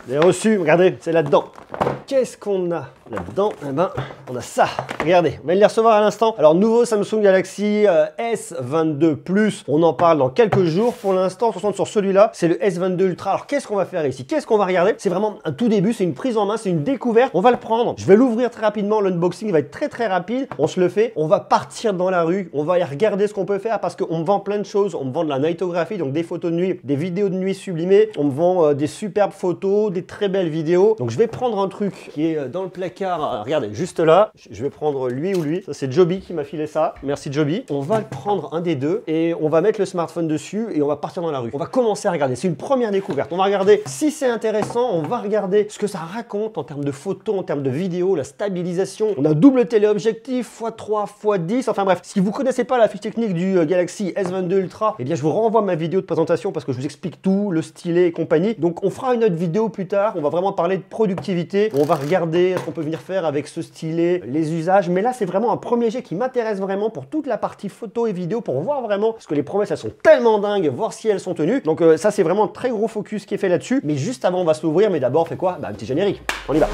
Vous avez reçu, regardez, c'est là-dedans. Qu'est-ce qu'on a là-dedans? Eh ben, on a ça. Regardez, on va les recevoir à l'instant. Alors, nouveau Samsung Galaxy S22 Plus. On en parle dans quelques jours. Pour l'instant, on se concentre sur celui-là. C'est le S22 Ultra. Alors, qu'est-ce qu'on va faire ici? Qu'est-ce qu'on va regarder? C'est vraiment un tout début. C'est une prise en main. C'est une découverte. On va le prendre. Je vais l'ouvrir très rapidement. L'unboxing va être très rapide. On se le fait. On va partir dans la rue. On va aller regarder ce qu'on peut faire parce qu'on me vend plein de choses. On me vend de la nightographie, donc des photos de nuit, des vidéos de nuit sublimées. On me vend des superbes photos, des très belles vidéos. Donc, je vais prendre un truc qui est dans le placard, regardez, juste là, je vais prendre lui ou lui, ça c'est Joby qui m'a filé ça, merci Joby. On va le prendre un des deux et on va mettre le smartphone dessus et on va partir dans la rue. On va commencer à regarder, c'est une première découverte, on va regarder si c'est intéressant, on va regarder ce que ça raconte en termes de photos, en termes de vidéos, la stabilisation. On a double téléobjectif, x3, x10, enfin bref, si vous connaissez pas la fiche technique du Galaxy S22 Ultra, eh bien je vous renvoie ma vidéo de présentation parce que je vous explique tout, le stylet et compagnie. Donc on fera une autre vidéo plus tard, on va vraiment parler de productivité, on va regarder ce qu'on peut venir faire avec ce stylet, les usages, mais là c'est vraiment un premier jet qui m'intéresse vraiment pour toute la partie photo et vidéo, pour voir vraiment, parce que les promesses elles sont tellement dingues, voir si elles sont tenues. Donc ça c'est vraiment un très gros focus qui est fait là-dessus, mais juste avant on va se l'ouvrir, mais d'abord on fait quoi? Bah un petit générique, on y va.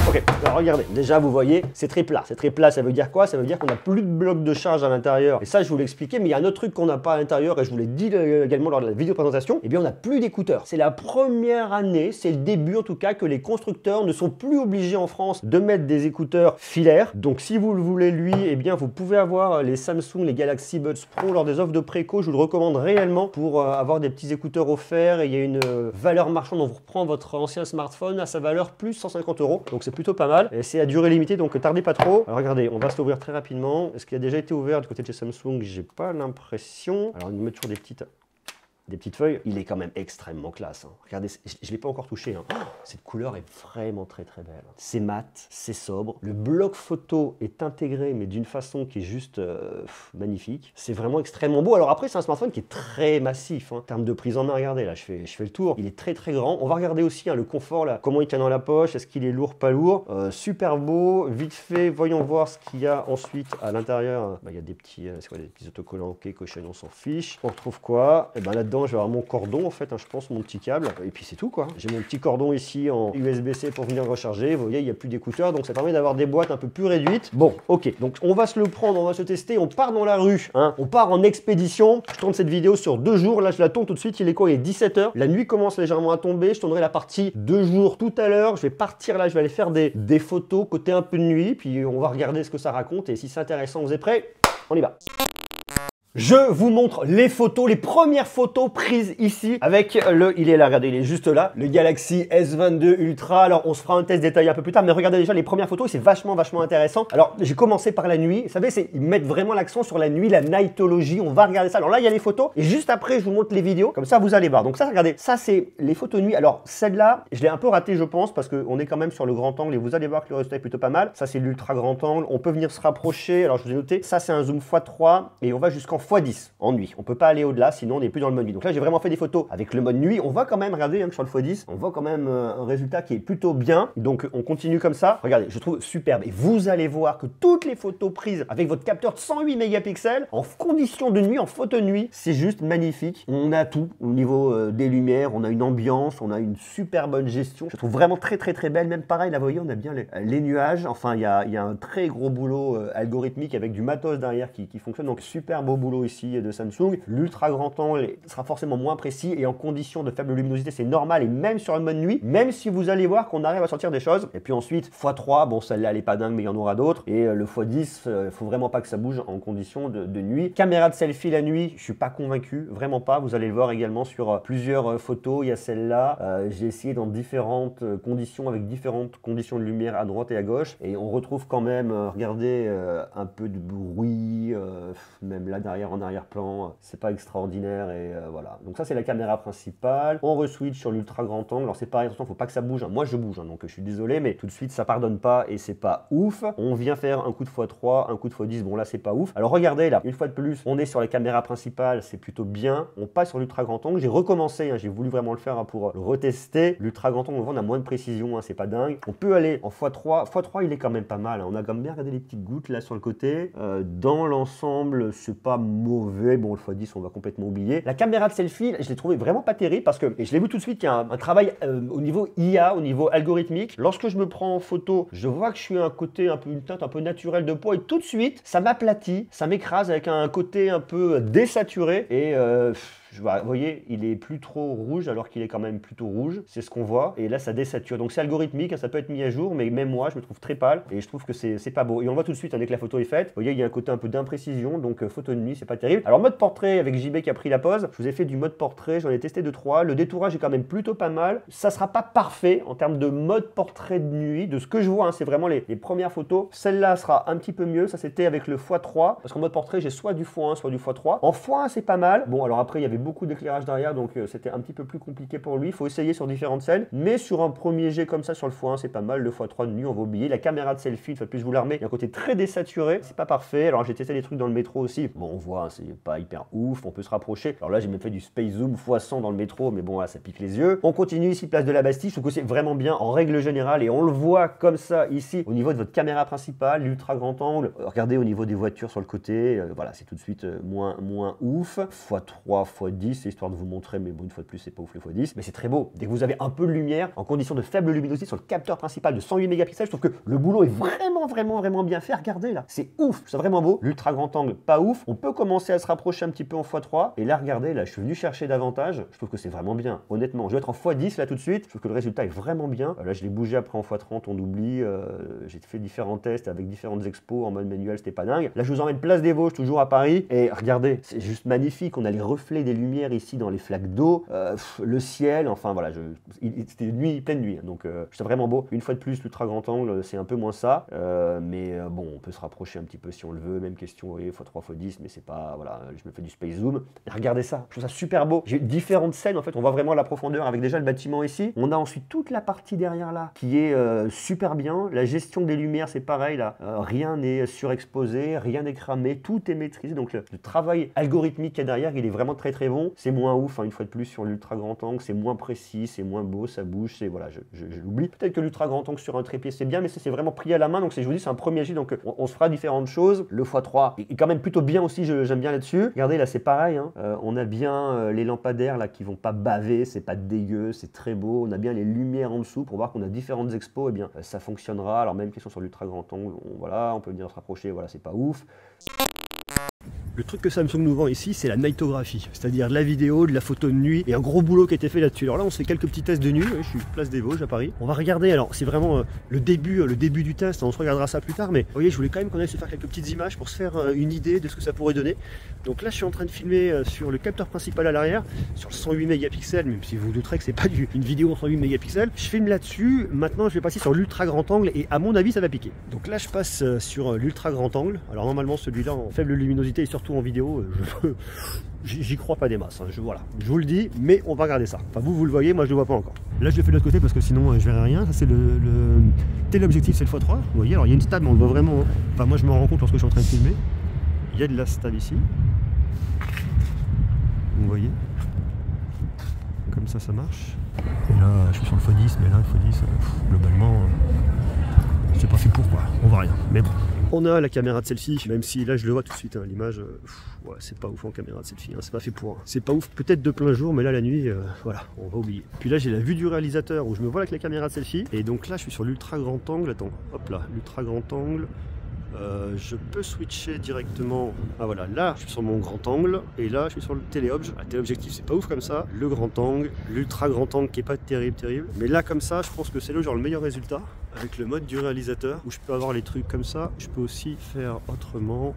Ok, alors regardez, déjà vous voyez, c'est très plat. C'est très plat, ça veut dire quoi? Ça veut dire qu'on n'a plus de bloc de charge à l'intérieur. Et ça, je vous l'ai expliqué, mais il y a un autre truc qu'on n'a pas à l'intérieur, et je vous l'ai dit également lors de la vidéo présentation, eh bien on n'a plus d'écouteurs. C'est la première année, c'est le début en tout cas, que les constructeurs ne sont plus obligés en France de mettre des écouteurs filaires. Donc si vous le voulez lui, eh bien vous pouvez avoir les Samsung, les Galaxy Buds Pro lors des offres de préco, je vous le recommande réellement pour avoir des petits écouteurs offerts, et il y a une valeur marchande, on vous reprend votre ancien smartphone à sa valeur plus 150 €. Donc c'est plutôt pas mal, et c'est à durée limitée, donc tardez pas trop. Alors regardez, on va se l'ouvrir très rapidement. Est-ce qu'il a déjà été ouvert du côté de chez Samsung? J'ai pas l'impression. Alors ils nous mettent toujours des petites feuilles. Il est quand même extrêmement classe, hein. Regardez, je ne l'ai pas encore touché, hein. Oh, cette couleur est vraiment très belle. C'est mat, c'est sobre. Le bloc photo est intégré, mais d'une façon qui est juste magnifique. C'est vraiment extrêmement beau. Alors après, c'est un smartphone qui est très massif, hein. En termes de prise en main, regardez, là, je fais le tour. Il est très grand. On va regarder aussi, hein, le confort, là, comment il tient dans la poche. Est-ce qu'il est lourd, pas lourd? Super beau. Vite fait, voyons voir ce qu'il y a ensuite à l'intérieur. Bah, il y a des petits, c'est quoi, des petits autocollants. Ok, cochon, on s'en fiche. On retrouve quoi? Et ben là-dedans, je vais avoir mon cordon en fait, hein, je pense, mon petit câble, et puis c'est tout quoi. J'ai mon petit cordon ici en USB-C pour venir recharger. Vous voyez, il n'y a plus d'écouteurs, donc ça permet d'avoir des boîtes un peu plus réduites. Bon, ok, donc on va se le prendre, on va se tester, on part dans la rue, hein. On part en expédition. Je tourne cette vidéo sur 2 jours, là je la tourne tout de suite, il est quoi? Il est 17 h, la nuit commence légèrement à tomber. Je tournerai la partie 2 jours tout à l'heure. Je vais partir là, je vais aller faire des photos côté un peu de nuit, puis on va regarder ce que ça raconte, et si c'est intéressant, vous êtes prêts? On y va. Je vous montre les photos, les premières photos prises ici avec il est là, regardez, il est juste là, le Galaxy S22 Ultra. Alors on se fera un test détaillé un peu plus tard, mais regardez déjà les premières photos, c'est vachement intéressant. Alors j'ai commencé par la nuit, vous savez, ils mettent vraiment l'accent sur la nuit, la nightologie, on va regarder ça. Alors là il y a les photos, et juste après je vous montre les vidéos, comme ça vous allez voir. Donc ça, regardez, ça c'est les photos de nuit. Alors celle-là, je l'ai un peu ratée je pense, parce qu'on est quand même sur le grand angle, et vous allez voir que le résultat est plutôt pas mal. Ça c'est l'ultra grand angle, on peut venir se rapprocher. Alors je vous ai noté, ça c'est un zoom x3, et on va jusqu'en x10 en nuit. On peut pas aller au-delà, sinon on n'est plus dans le mode nuit. Donc là, j'ai vraiment fait des photos avec le mode nuit. On voit quand même, regardez, hein, sur le x10, on voit quand même un résultat qui est plutôt bien. Donc on continue comme ça. Regardez, je trouve superbe. Et vous allez voir que toutes les photos prises avec votre capteur de 108 mégapixels en condition de nuit, en photo de nuit, c'est juste magnifique. On a tout au niveau des lumières, on a une ambiance, on a une super bonne gestion. Je trouve vraiment très belle. Même pareil, là, vous voyez, on a bien les nuages. Enfin, il y a un très gros boulot algorithmique avec du matos derrière qui fonctionne. Donc super beau boulot ici de Samsung. L'ultra grand angle sera forcément moins précis, et en condition de faible luminosité, c'est normal, et même sur le mode nuit, même si vous allez voir qu'on arrive à sortir des choses. Et puis ensuite, x3, bon, celle-là, elle est pas dingue, mais il y en aura d'autres. Et le x10, il faut vraiment pas que ça bouge en condition de nuit. Caméra de selfie la nuit, je suis pas convaincu, vraiment pas. Vous allez le voir également sur plusieurs photos. Il y a celle-là. J'ai essayé dans différentes conditions, avec différentes conditions de lumière à droite et à gauche, et on retrouve quand même, regardez, un peu de bruit, même là derrière en arrière-plan, c'est pas extraordinaire, et voilà. Donc ça c'est la caméra principale. On re-switch sur l'ultra grand angle. Alors c'est pareil, attention, faut pas que ça bouge, hein. Moi je bouge, hein, donc je suis désolé, mais tout de suite ça pardonne pas, et c'est pas ouf. On vient faire un coup de x3, un coup de x10, bon là c'est pas ouf. Alors regardez là, une fois de plus, on est sur la caméra principale, c'est plutôt bien. On passe sur l'ultra grand angle. J'ai recommencé, hein, j'ai voulu vraiment le faire, hein, pour le retester. L'ultra grand angle, on a moins de précision, hein, c'est pas dingue. On peut aller en x3. x3 il est quand même pas mal, hein. On a quand même bien regardé les petites gouttes là sur le côté. Dans l'ensemble, c'est pas mauvais. Bon, le x10, on va complètement oublier. La caméra de selfie, je l'ai trouvé vraiment pas terrible parce que, et je l'ai vu tout de suite, qu'il y a un travail au niveau IA, au niveau algorithmique. Lorsque je me prends en photo, je vois que je suis un côté un peu, une teinte un peu naturelle de peau et tout de suite, ça m'aplatit, ça m'écrase avec un côté un peu désaturé et vous voyez, il est plus trop rouge alors qu'il est quand même plutôt rouge. C'est ce qu'on voit. Et là, ça désature. Donc c'est algorithmique, ça peut être mis à jour, mais même moi, je me trouve très pâle et je trouve que c'est pas beau. Et on voit tout de suite dès que la photo est faite. Vous voyez, il y a un côté un peu d'imprécision. Donc photo de nuit, c'est pas terrible. Alors mode portrait avec JB qui a pris la pose. Je vous ai fait du mode portrait. J'en ai testé 2-3. Le détourage est quand même plutôt pas mal. Ça sera pas parfait en termes de mode portrait de nuit. De ce que je vois, hein, c'est vraiment les premières photos. Celle-là sera un petit peu mieux. Ça, c'était avec le x3. Parce qu'en mode portrait, j'ai soit du x1, soit du x3. En x1, c'est pas mal. Bon, alors après, il y avait beaucoup d'éclairage derrière, donc c'était un petit peu plus compliqué pour lui. Il faut essayer sur différentes scènes, mais sur un premier jet comme ça sur le x1, c'est pas mal. Le x3 de nuit, on va oublier. La caméra de selfie, une fois de plus, je vous la remets. Il y a un côté très désaturé, c'est pas parfait. Alors j'ai testé des trucs dans le métro aussi. Bon, on voit, hein, c'est pas hyper ouf, on peut se rapprocher. Alors là, j'ai même fait du space zoom x100 dans le métro, mais bon, là, ça pique les yeux. On continue ici, place de la Bastille. Je trouve que c'est vraiment bien en règle générale, et on le voit comme ça ici, au niveau de votre caméra principale, l'ultra grand angle. Regardez au niveau des voitures sur le côté, voilà, c'est tout de suite moins ouf. x3, x10, c'est histoire de vous montrer, mais bon, une fois de plus, c'est pas ouf le x10, mais c'est très beau. Dès que vous avez un peu de lumière, en condition de faible luminosité sur le capteur principal de 108 mégapixels, je trouve que le boulot est vraiment bien fait. Regardez là, c'est ouf, c'est vraiment beau. L'ultra grand angle, pas ouf. On peut commencer à se rapprocher un petit peu en x3, et là, regardez, là, je suis venu chercher davantage. Je trouve que c'est vraiment bien, honnêtement. Je vais être en x10 là tout de suite. Je trouve que le résultat est vraiment bien. Là, je l'ai bougé après en x30, on oublie. J'ai fait différents tests avec différentes expos en mode manuel, c'était pas dingue. Là, je vous emmène place des Vosges, toujours à Paris, et regardez, c'est juste magnifique. On a les reflets des lumières ici dans les flaques d'eau, le ciel, enfin voilà, c'était nuit, pleine nuit, donc c'est vraiment beau. Une fois de plus, l'ultra grand angle, c'est un peu moins ça, mais bon, on peut se rapprocher un petit peu si on le veut. Même question, vous voyez, x3, x10, mais c'est pas, voilà, je me fais du space zoom. Et regardez ça, je trouve ça super beau. J'ai différentes scènes, en fait, on voit vraiment la profondeur avec déjà le bâtiment ici. On a ensuite toute la partie derrière là, qui est super bien. La gestion des lumières, c'est pareil là, rien n'est surexposé, rien n'est cramé, tout est maîtrisé, donc le travail algorithmique qu'il y a derrière, il est vraiment très bon. C'est moins ouf, hein, une fois de plus, sur l'ultra grand angle, c'est moins précis, c'est moins beau, ça bouge, c'est voilà, je l'oublie. Peut-être que l'ultra grand angle sur un trépied c'est bien, mais c'est vraiment pris à la main, donc je vous dis, c'est un premier jet, donc on se fera différentes choses. Le x3 est quand même plutôt bien aussi, j'aime bien là-dessus. Regardez, là c'est pareil, hein, on a bien les lampadaires là qui vont pas baver, c'est pas dégueu, c'est très beau. On a bien les lumières en dessous pour voir qu'on a différentes expos, et bien ça fonctionnera. Alors même question sur l'ultra grand angle, voilà, on peut venir se rapprocher, voilà, c'est pas ouf. Le truc que Samsung nous vend ici, c'est la nightographie, c'est-à-dire de la vidéo, de la photo de nuit, et un gros boulot qui a été fait là-dessus. Alors là, on se fait quelques petits tests de nuit, je suis place des Vosges à Paris. On va regarder, alors c'est vraiment le début du test, on se regardera ça plus tard, mais vous voyez, je voulais quand même qu'on aille se faire quelques petites images pour se faire une idée de ce que ça pourrait donner. Donc là, je suis en train de filmer sur le capteur principal à l'arrière, sur le 108 mégapixels, même si vous vous douterez que c'est pas une vidéo en 108 mégapixels. Je filme là-dessus, maintenant je vais passer sur l'ultra grand angle, et à mon avis, ça va piquer. Donc là, je passe sur l'ultra grand angle. Alors normalement, celui-là en faible luminosité et surtout en vidéo, j'y crois pas des masses, hein. Voilà, je vous le dis, mais on va regarder ça. Enfin, vous le voyez, moi je le vois pas encore. Là, je le fais de l'autre côté parce que sinon je verrai rien. Ça, c'est le téléobjectif, c'est le x3. Vous voyez, alors il y a une stab, mais on le voit vraiment, hein. Enfin, moi je me rends compte lorsque je suis en train de filmer. Il y a de la stab ici. Vous voyez, comme ça marche. Et là, je suis sur le x10, mais là, le x10, globalement, c'est pas fait pour quoi. On voit rien, mais bon. On a la caméra de selfie, même si là je le vois tout de suite, hein, l'image, ouais, c'est pas ouf en caméra de selfie, hein, c'est pas fait pour. Hein. C'est pas ouf peut-être de plein jour, mais là la nuit, voilà, on va oublier. Puis là j'ai la vue du réalisateur où je me vois avec la caméra de selfie, et donc là je suis sur l'ultra grand angle, attends, hop là, l'ultra grand angle. Je peux switcher directement. Ah voilà, là je suis sur mon grand angle et là je suis sur le téléobjectif. Le téléobjectif c'est pas ouf comme ça. Le grand angle, l'ultra grand angle qui est pas terrible. Mais là comme ça, je pense que c'est là où j'aurai le meilleur résultat avec le mode du réalisateur où je peux avoir les trucs comme ça. Je peux aussi faire autrement.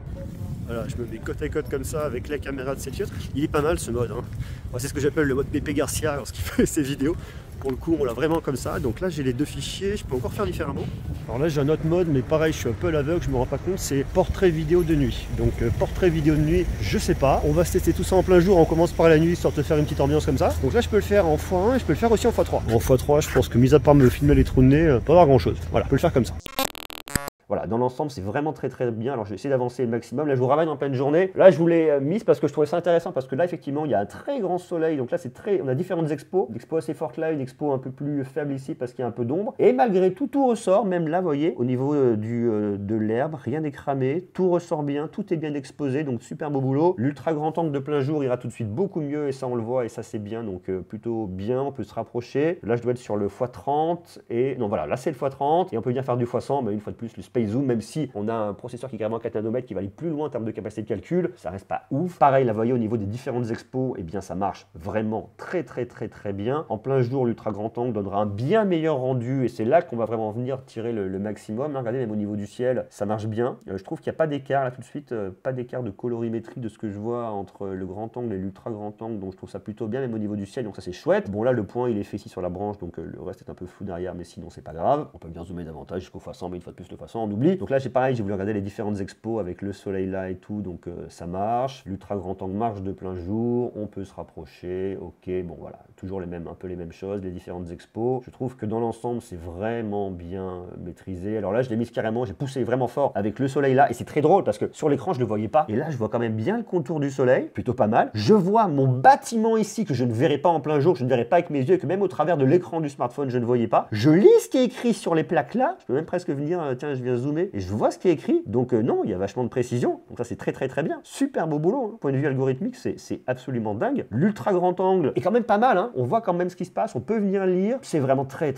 Voilà, je me mets côte à côte comme ça avec la caméra de selfie. Il est pas mal ce mode, hein. Moi, c'est ce que j'appelle le mode Pépé Garcia lorsqu'il fait ses vidéos. Pour le coup, on l'a vraiment comme ça. Donc là, j'ai les deux fichiers. Je peux encore faire différemment. Alors là, j'ai un autre mode, mais pareil, je suis un peu à l'aveugle, je me rends pas compte. C'est portrait vidéo de nuit. Donc portrait vidéo de nuit, je sais pas. On va se tester tout ça en plein jour. On commence par la nuit, histoire de faire une petite ambiance comme ça. Donc là, je peux le faire en x1 et je peux le faire aussi en x3. En x3, je pense que mis à part me filmer les trous de nez, pas avoir grand chose. Voilà, je peux le faire comme ça. voilà, dans l'ensemble, c'est vraiment très très bien. Alors je vais essayer d'avancer le maximum. Là, je vous ramène en pleine journée. Là, je vous l'ai mise parce que je trouvais ça intéressant, parce que là, effectivement, il y a un très grand soleil. Donc là, c'est très, on a différentes expos. Une expo assez forte là, une expo un peu plus faible ici parce qu'il y a un peu d'ombre. Et malgré tout, tout ressort. Même là, vous voyez, au niveau de l'herbe, rien n'est cramé. Tout ressort bien, tout est bien exposé. Donc super beau boulot. L'ultra grand angle de plein jour ira tout de suite beaucoup mieux et ça, on le voit et ça, c'est bien. Donc plutôt bien. On peut se rapprocher. Là, je dois être sur le x30 et non, voilà, là, c'est le x30 et on peut bien faire du x100, mais une fois de plus, le Space Zoom, même si on a un processeur qui est carrément 4 nanomètres qui va aller plus loin en termes de capacité de calcul, ça reste pas ouf. Pareil, là, vous voyez, au niveau des différentes expos, eh bien, ça marche vraiment très bien. En plein jour, l'ultra grand angle donnera un bien meilleur rendu et c'est là qu'on va vraiment venir tirer le maximum. Là, regardez, même au niveau du ciel, ça marche bien. Je trouve qu'il n'y a pas d'écart là tout de suite, pas d'écart de colorimétrie de ce que je vois entre le grand angle et l'ultra grand angle, donc je trouve ça plutôt bien, même au niveau du ciel, donc ça c'est chouette. Bon, là, le point, il est fait ici sur la branche, donc le reste est un peu flou derrière, mais sinon, c'est pas grave. On peut bien zoomer davantage jusqu'au x100, mais une fois de plus, le x100, on oublie. Donc là, j'ai pareil, j'ai voulu regarder les différentes expos avec le soleil là et tout, donc ça marche. L'ultra grand angle marche de plein jour, on peut se rapprocher, ok, bon voilà, toujours les mêmes, un peu les mêmes choses, les différentes expos. Je trouve que dans l'ensemble, c'est vraiment bien maîtrisé. Alors là, je l'ai mise carrément, j'ai poussé vraiment fort avec le soleil là, et c'est très drôle parce que sur l'écran, je ne le voyais pas. Et là, je vois quand même bien le contour du soleil, plutôt pas mal. Je vois mon bâtiment ici que je ne verrai pas en plein jour, je ne verrai pas avec mes yeux, que même au travers de l'écran du smartphone, je ne voyais pas. Je lis ce qui est écrit sur les plaques là, je peux même presque venir, tiens, je viens zoomer, et je vois ce qui est écrit. Donc non, il y a vachement de précision, donc ça c'est très bien. Super beau boulot, hein. Point de vue algorithmique, c'est absolument dingue. L'ultra grand angle est quand même pas mal, hein. On voit quand même ce qui se passe, on peut venir lire. C'est vraiment très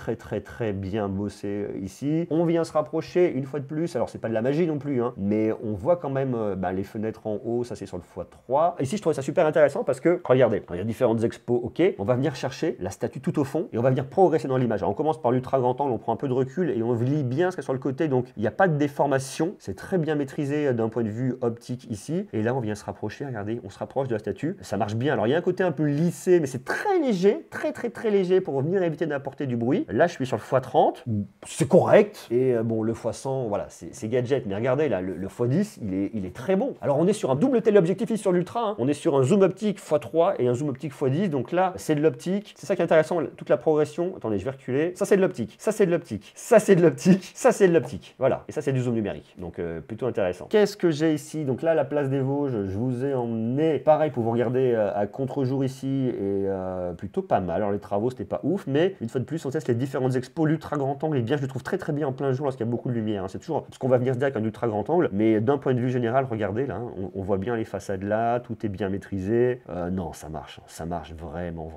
bien bossé ici. On vient se rapprocher une fois de plus, alors c'est pas de la magie non plus, hein, mais on voit quand même les fenêtres en haut, ça c'est sur le x3. Ici je trouvais ça super intéressant parce que, regardez, il y a différentes expos, ok, on va venir chercher la statue tout au fond et on va venir progresser dans l'image. Alors on commence par l'ultra grand angle, on prend un peu de recul et on lit bien ce qu'il y a sur le côté, donc il n'y a pas de déformation, c'est très bien maîtrisé d'un point de vue optique ici. Et là on vient se rapprocher, regardez, on se rapproche de la statue, ça marche bien. Alors il y a un côté un peu lissé, mais c'est très léger, très léger pour venir éviter d'apporter du bruit. Là je suis sur le x30, c'est correct. Et bon, le x100, voilà, c'est gadget, mais regardez là, le x10, il est très bon. Alors on est sur un double téléobjectif ici sur l'ultra, hein. On est sur un zoom optique x3 et un zoom optique x10, donc là c'est de l'optique, c'est ça qui est intéressant, toute la progression. Attendez, je vais reculer, ça c'est de l'optique, ça c'est de l'optique, ça c'est de l'optique, ça c'est de l'optique, voilà, et ça c'est du zoom numérique, donc plutôt intéressant. Qu'est-ce que j'ai ici? Donc là, la place des Vosges, je vous ai emmené, pareil, pour vous regarder à contre-jour ici, et plutôt pas mal. Alors les travaux, c'était pas ouf, mais une fois de plus, on teste les différentes expos. L'ultra grand angle, et bien, je le trouve très bien en plein jour lorsqu'il y a beaucoup de lumière, hein. C'est toujours ce qu'on va venir se dire avec un ultra grand angle, mais d'un point de vue général, regardez là, hein, on voit bien les façades là, tout est bien maîtrisé. Non, ça marche vraiment,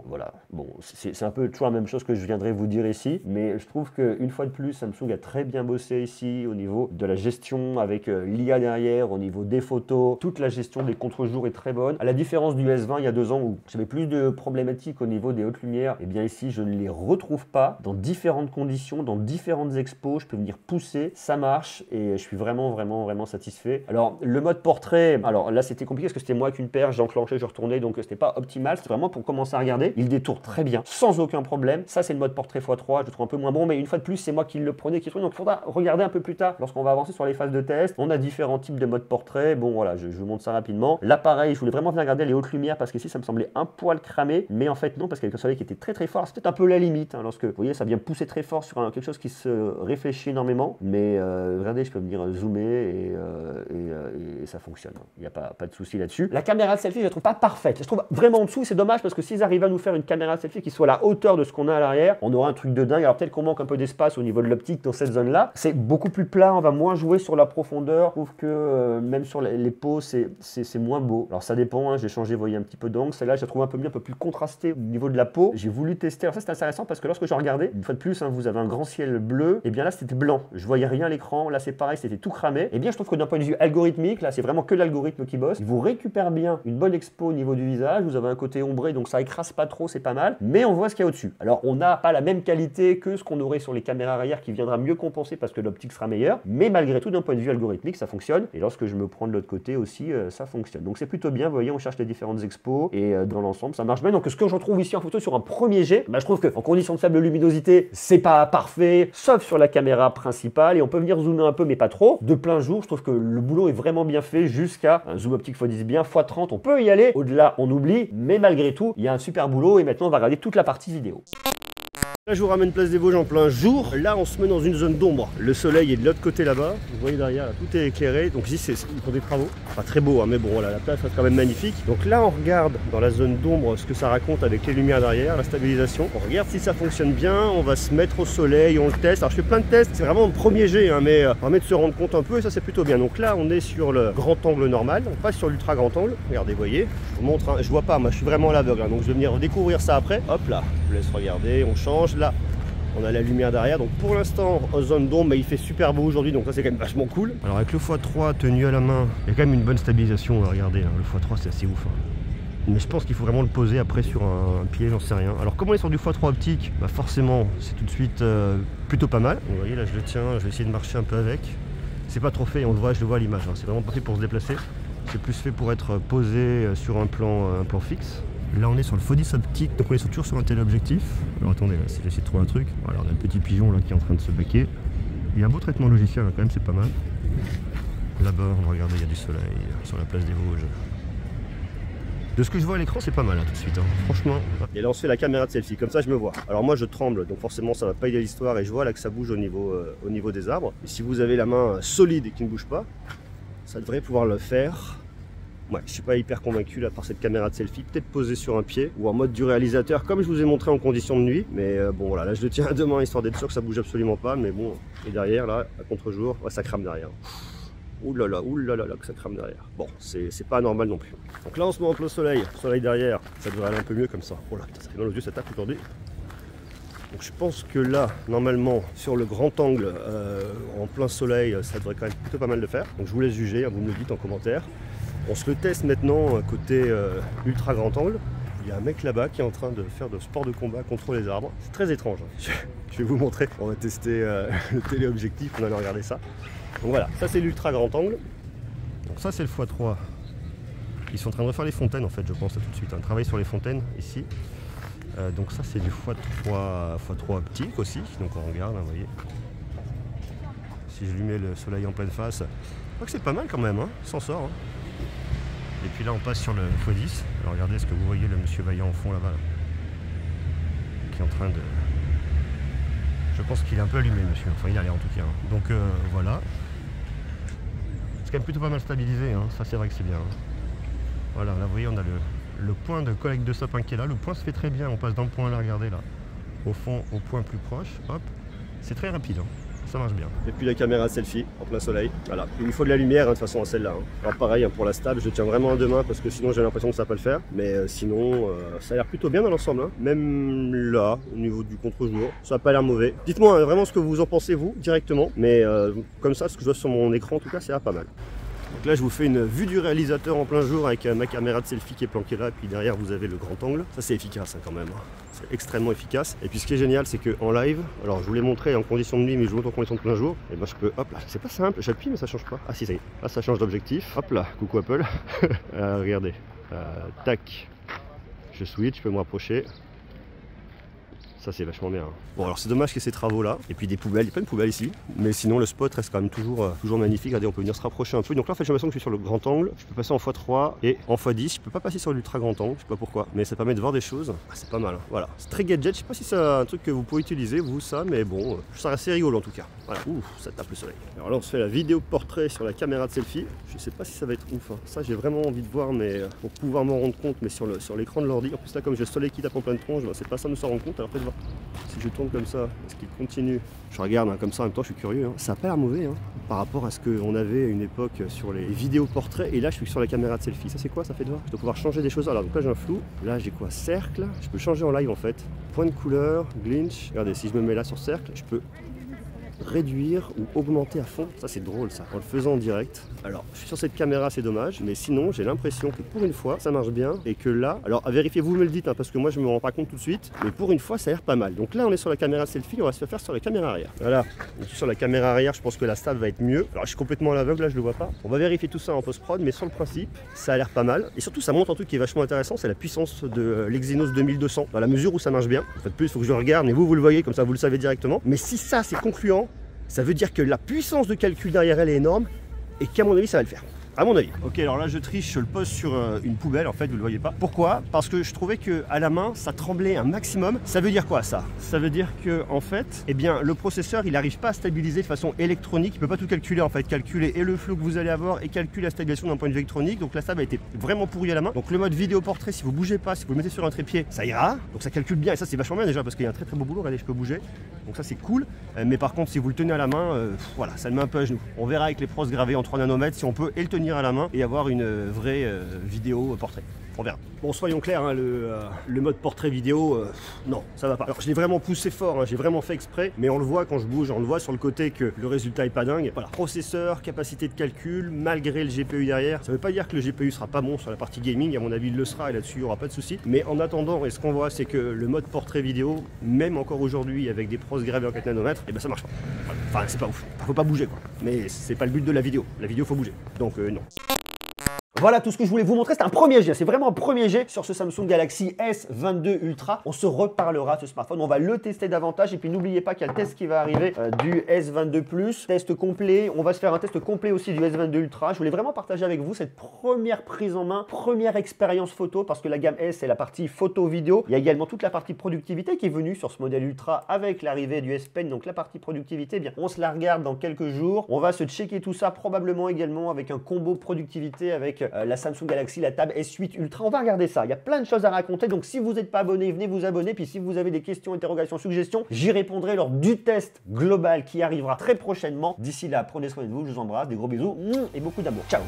voilà. Bon, c'est un peu toujours la même chose que je viendrai vous dire ici, mais je trouve qu'une fois de plus, Samsung a très bien bossé ici au niveau de la gestion avec l'IA derrière, au niveau des photos, toute la gestion des contre-jours est très bonne. À la différence du S20 il y a 2 ans où j'avais plus de problématiques au niveau des hautes lumières, et bien ici je ne les retrouve pas dans différentes conditions, dans différentes expos, je peux venir pousser, ça marche et je suis vraiment satisfait. Alors le mode portrait, alors là c'était compliqué parce que c'était moi avec une paire, j'ai enclenché, je retournais, donc c'était pas optimal, c'était vraiment pour commencer à regarder. Il détourne très bien, sans aucun problème. Ça c'est le mode portrait x3, je le trouve un peu moins bon, mais une fois de plus c'est moi qui le prenais, qui tourne, donc il faudra regarder un peu plus tard lorsqu'on va avancer sur les phases de test. On a différents types de mode portrait, bon voilà, je vous montre ça rapidement. Là pareil, je voulais vraiment venir regarder les hautes lumières parce qu'ici ça me semblait un poil cramé, mais en fait non, parce qu'avec un soleil qui était très fort, c'est peut-être un peu la limite, hein, lorsque vous voyez ça vient pousser très fort sur quelque chose qui se réfléchit énormément, mais regardez, je peux venir zoomer et ça fonctionne, il n'y a pas de souci là-dessus. La caméra de selfie, je la trouve pas parfaite, je trouve vraiment en dessous, c'est dommage parce que s'ils arrivent à nous faire une caméra de selfie qui soit à la hauteur de ce qu'on a à l'arrière, on aura un truc de dingue. Alors peut-être qu'on manque un peu d'espace au niveau de l'optique dans cette zone-là, c'est beaucoup plus plat, on va moins jouer sur la profondeur, je trouve que même sur les peaux, c'est moins beau. Alors ça dépend, hein, j'ai changé, vous voyez, un petit peu d'angle, celle-là, je la trouve un peu mieux, un peu plus contrastée au niveau de la peau. J'ai voulu tester, alors ça c'est intéressant parce que lorsque je regardais, une fois de plus, hein, vous avez un grand ciel bleu, et bien là c'était blanc, je voyais rien à l'écran, là c'est pareil, c'était tout cramé. Et bien je trouve que d'un point de vue algorithmique, là c'est vraiment que l'algorithme qui bosse, il vous récupère bien une bonne expo au niveau du visage, vous avez un côté ombré, donc ça écrase pas trop, c'est pas mal, mais on voit ce qu'il y a au-dessus. Alors on n'a pas la même qualité que ce qu'on aurait sur les caméras arrière qui viendra mieux compenser parce que l'optique sera meilleure, mais malgré tout d'un point de vue algorithmique ça fonctionne, et lorsque je me prends de l'autre côté aussi ça fonctionne. Donc c'est plutôt bien, vous voyez, on cherche les différentes expos et dans l'ensemble ça marche bien. Donc ce que je retrouve ici en photo sur un premier jet, bah, je trouve qu'en conditions de faible luminosité c'est pas parfait, sauf sur la caméra principale, et on peut venir zoomer un peu mais pas trop. De plein jour, je trouve que le boulot est vraiment bien fait jusqu'à un zoom optique x10 bien, x30, on peut y aller, au-delà on oublie, mais malgré tout il y a un super boulot. Et maintenant on va regarder toute la partie vidéo. Là je vous ramène place des Vosges en plein jour. Là on se met dans une zone d'ombre. Le soleil est de l'autre côté là-bas. Vous voyez derrière, là, tout est éclairé. Donc ici c'est pour des travaux. Pas très beau hein, mais bon voilà, la place reste quand même magnifique. Donc là on regarde dans la zone d'ombre ce que ça raconte avec les lumières derrière, la stabilisation. On regarde si ça fonctionne bien. On va se mettre au soleil, on le teste. Alors je fais plein de tests, c'est vraiment le premier jet hein, mais permet de se rendre compte un peu et ça c'est plutôt bien. Donc là on est sur le grand angle normal. On passe sur l'ultra grand angle. Regardez, vous voyez. Je vous montre, hein. Je vois pas, moi je suis vraiment à l'aveugle hein, donc je vais venir découvrir ça après. Hop là, je vous laisse regarder, on change là. On a la lumière derrière, donc pour l'instant en zone d'ombre, bah, il fait super beau aujourd'hui, donc ça c'est quand même vachement cool. Alors avec le x3 tenu à la main, il y a quand même une bonne stabilisation, regardez, hein, le x3 c'est assez ouf. Hein. Mais je pense qu'il faut vraiment le poser après sur un pied, j'en sais rien. Alors comme on est sur du x3 optique, bah forcément c'est tout de suite plutôt pas mal. Donc, vous voyez là je le tiens, je vais essayer de marcher un peu avec. C'est pas trop fait, on le voit, je le vois à l'image, hein. C'est vraiment pas fait pour se déplacer. C'est plus fait pour être posé sur un plan fixe. Là on est sur le F10 optique, donc on est toujours sur un téléobjectif. Alors attendez, là, j'essaie de trouver un truc. Voilà, on a le petit pigeon là qui est en train de se baquer. Il y a un beau traitement logiciel là, quand même, c'est pas mal. Là-bas, on va regarder, il y a du soleil sur la place des Vosges. De ce que je vois à l'écran, c'est pas mal hein, tout de suite, hein. Franchement. Et là on se fait la caméra de selfie, comme ça je me vois. Alors moi je tremble, donc forcément ça va pas aider l'histoire et je vois là que ça bouge au niveau des arbres. Et si vous avez la main solide et qui ne bouge pas, ça devrait pouvoir le faire. Ouais, je suis pas hyper convaincu là par cette caméra de selfie, peut-être posée sur un pied ou en mode du réalisateur comme je vous ai montré en conditions de nuit. Mais bon voilà, là je le tiens à deux mains histoire d'être sûr que ça bouge absolument pas. Mais bon, et derrière là, à contre-jour, ouais, ça crame derrière. Ouh là là, que ça crame derrière. Bon, c'est pas normal non plus. Donc là on se met en plein soleil, derrière, ça devrait aller un peu mieux comme ça. Oh là, ça fait mal aux yeux, ça tape aujourd'hui. Donc je pense que là, normalement, sur le grand angle, en plein soleil, ça devrait quand même plutôt pas mal le faire. Donc je vous laisse juger, hein, vous me le dites en commentaire. On se le teste maintenant côté ultra grand angle. Il y a un mec là-bas qui est en train de faire de sport de combat contre les arbres. C'est très étrange. Hein. Je vais vous montrer. On va tester le téléobjectif, on va aller regarder ça. Donc voilà, ça c'est l'ultra grand angle. Donc ça c'est le x3. Ils sont en train de refaire les fontaines en fait, je pense, là, tout de suite. Un travail sur les fontaines ici. Donc ça c'est du x3 optique aussi. Donc on regarde, hein, vous voyez. Si je lui mets le soleil en pleine face, je crois que c'est pas mal quand même, hein. Il s'en sort. Hein. Et puis là on passe sur le x10. Alors regardez ce que vous voyez le monsieur Vaillant au fond là-bas. Là, qui est en train de... Je pense qu'il est un peu allumé monsieur. Enfin il a l'air en tout cas. Hein. Donc voilà. C'est quand même plutôt pas mal stabilisé. Hein. Ça c'est vrai que c'est bien. Hein. Voilà, là vous voyez on a le point de collecte de sapin qui est là. Le point se fait très bien. On passe d'un point là, regardez là. Au fond au point plus proche. Hop. C'est très rapide. Hein. Ça marche bien. Et puis la caméra selfie en plein soleil. Voilà. Il nous faut de la lumière hein, de toute façon à celle-là. Hein. Alors pareil hein, pour la stab, je tiens vraiment à deux mains parce que sinon j'ai l'impression que ça va pas le faire. Mais sinon ça a l'air plutôt bien dans l'ensemble. Hein. Même là, au niveau du contre-jour, ça n'a pas l'air mauvais. Dites-moi hein, vraiment ce que vous en pensez vous directement. Mais comme ça, ce que je vois sur mon écran en tout cas, ça a l'air pas mal. Donc là je vous fais une vue du réalisateur en plein jour avec ma caméra de selfie qui est planquée là et puis derrière vous avez le grand angle. Ça c'est efficace hein, quand même, c'est extrêmement efficace. Et puis ce qui est génial c'est qu'en live, alors je vous l'ai montré en condition de nuit mais je vous montre en condition de plein jour. Et ben je peux, hop là, c'est pas simple, j'appuie mais ça change pas. Ah si ça y est, là ça change d'objectif. Hop là, coucou Apple. Regardez, tac, je switch, je peux me rapprocher. Ça c'est vachement bien. Bon alors c'est dommage qu'il y ait ces travaux là. Et puis des poubelles, il y a plein de poubelles ici. Mais sinon le spot reste quand même toujours magnifique. Regardez, on peut venir se rapprocher un peu. Donc là en fait j'ai l'impression que je suis sur le grand angle. Je peux passer en x3 et en x10. Je peux pas passer sur l'ultra grand angle, je sais pas pourquoi. Mais ça permet de voir des choses. Ah, c'est pas mal. Hein. Voilà. C'est très gadget. Je sais pas si c'est un truc que vous pouvez utiliser vous ça. Mais bon, ça reste assez rigolo en tout cas. Voilà. Ouh, ça tape le soleil. Alors là on se fait la vidéo portrait sur la caméra de selfie. Je sais pas si ça va être ouf. Hein. Ça j'ai vraiment envie de voir mais pour pouvoir m'en rendre compte. Mais sur l'écran de l'ordi. En plus là comme j'ai le soleil qui tape en pleine tronche, c'est pas ça de me s'en rendre compte. Alors faites voir. Si je tourne comme ça, est-ce qu'il continue? Je regarde hein, comme ça en même temps, je suis curieux. Hein. Ça n'a pas l'air mauvais hein, par rapport à ce qu'on avait à une époque sur les vidéos portraits. Et là, je suis sur la caméra de selfie. Ça, c'est quoi? Ça fait de voir. Je dois pouvoir changer des choses. Alors, donc là, j'ai un flou. Là, j'ai quoi? Cercle. Je peux changer en live en fait. Point de couleur, glitch. Regardez, si je me mets là sur cercle, je peux réduire ou augmenter à fond. Ça c'est drôle ça, en le faisant en direct. Alors je suis sur cette caméra, c'est dommage, mais sinon j'ai l'impression que pour une fois ça marche bien et que là, alors à vérifier, vous me le dites hein, parce que moi je me rends pas compte tout de suite, mais pour une fois ça a l'air pas mal. Donc là on est sur la caméra selfie, on va se faire sur la caméra arrière. Voilà, donc, sur la caméra arrière je pense que la stab va être mieux. Alors je suis complètement à l'aveugle là, je le vois pas. On va vérifier tout ça en post-prod, mais sur le principe ça a l'air pas mal. Et surtout ça montre un truc qui est vachement intéressant, c'est la puissance de l'Exynos 2200, dans la mesure où ça marche bien. En fait plus il faut que je regarde, mais vous le voyez, comme ça vous le savez directement. Mais si ça c'est concluant, ça veut dire que la puissance de calcul derrière elle est énorme et qu'à mon avis ça va le faire. à mon avis. Ok, alors là je triche, je le pose sur une poubelle en fait, vous le voyez pas. Pourquoi? Parce que je trouvais que à la main ça tremblait un maximum. Ça veut dire quoi ça? Ça veut dire que en fait, eh bien le processeur il n'arrive pas à stabiliser de façon électronique, il peut pas tout calculer en fait, calculer et le flou que vous allez avoir et calculer la stabilisation d'un point de vue électronique. Donc là ça va être vraiment pourri à la main. Donc le mode vidéo portrait, si vous bougez pas, si vous le mettez sur un trépied, ça ira. Donc ça calcule bien et ça c'est vachement bien déjà parce qu'il y a un très beau boulot. Regardez, je peux bouger. Donc ça c'est cool. Mais par contre si vous le tenez à la main, voilà, ça le met un peu à genoux. On verra avec les pros gravés en 3 nanomètres si on peut et le tenir à la main et avoir une vraie vidéo portrait. On verra. Bon, soyons clairs, hein, le mode portrait vidéo, non, ça va pas. Alors, je l'ai vraiment poussé fort, hein, j'ai vraiment fait exprès, mais on le voit quand je bouge, on le voit sur le côté que le résultat est pas dingue. Voilà, processeur, capacité de calcul, malgré le GPU derrière. Ça veut pas dire que le GPU sera pas bon sur la partie gaming, à mon avis, il le sera et là-dessus, il n'y aura pas de souci. Mais en attendant, et ce qu'on voit, c'est que le mode portrait vidéo, même encore aujourd'hui, avec des pros gravés en 4 nanomètres, et ben ça marche pas. Enfin, c'est pas ouf. Faut pas bouger, quoi. Mais c'est pas le but de la vidéo. La vidéo, faut bouger. Donc, non. Voilà tout ce que je voulais vous montrer, c'est un premier jet, c'est vraiment un premier jet sur ce Samsung Galaxy S22 Ultra. On se reparlera de ce smartphone, on va le tester davantage et puis n'oubliez pas qu'il y a le test qui va arriver du S22 Plus, test complet, on va se faire un test complet aussi du S22 Ultra. Je voulais vraiment partager avec vous cette première prise en main, première expérience photo parce que la gamme S c'est la partie photo vidéo. Il y a également toute la partie productivité qui est venue sur ce modèle Ultra avec l'arrivée du S Pen, donc la partie productivité, eh bien on se la regarde dans quelques jours. On va se checker tout ça probablement également avec un combo productivité avec la Samsung Galaxy, la Tab S8 Ultra. On va regarder ça. Il y a plein de choses à raconter. Donc, si vous n'êtes pas abonné, venez vous abonner. Puis, si vous avez des questions, interrogations, suggestions, j'y répondrai lors du test global qui arrivera très prochainement. D'ici là, prenez soin de vous. Je vous embrasse. Des gros bisous et beaucoup d'amour. Ciao.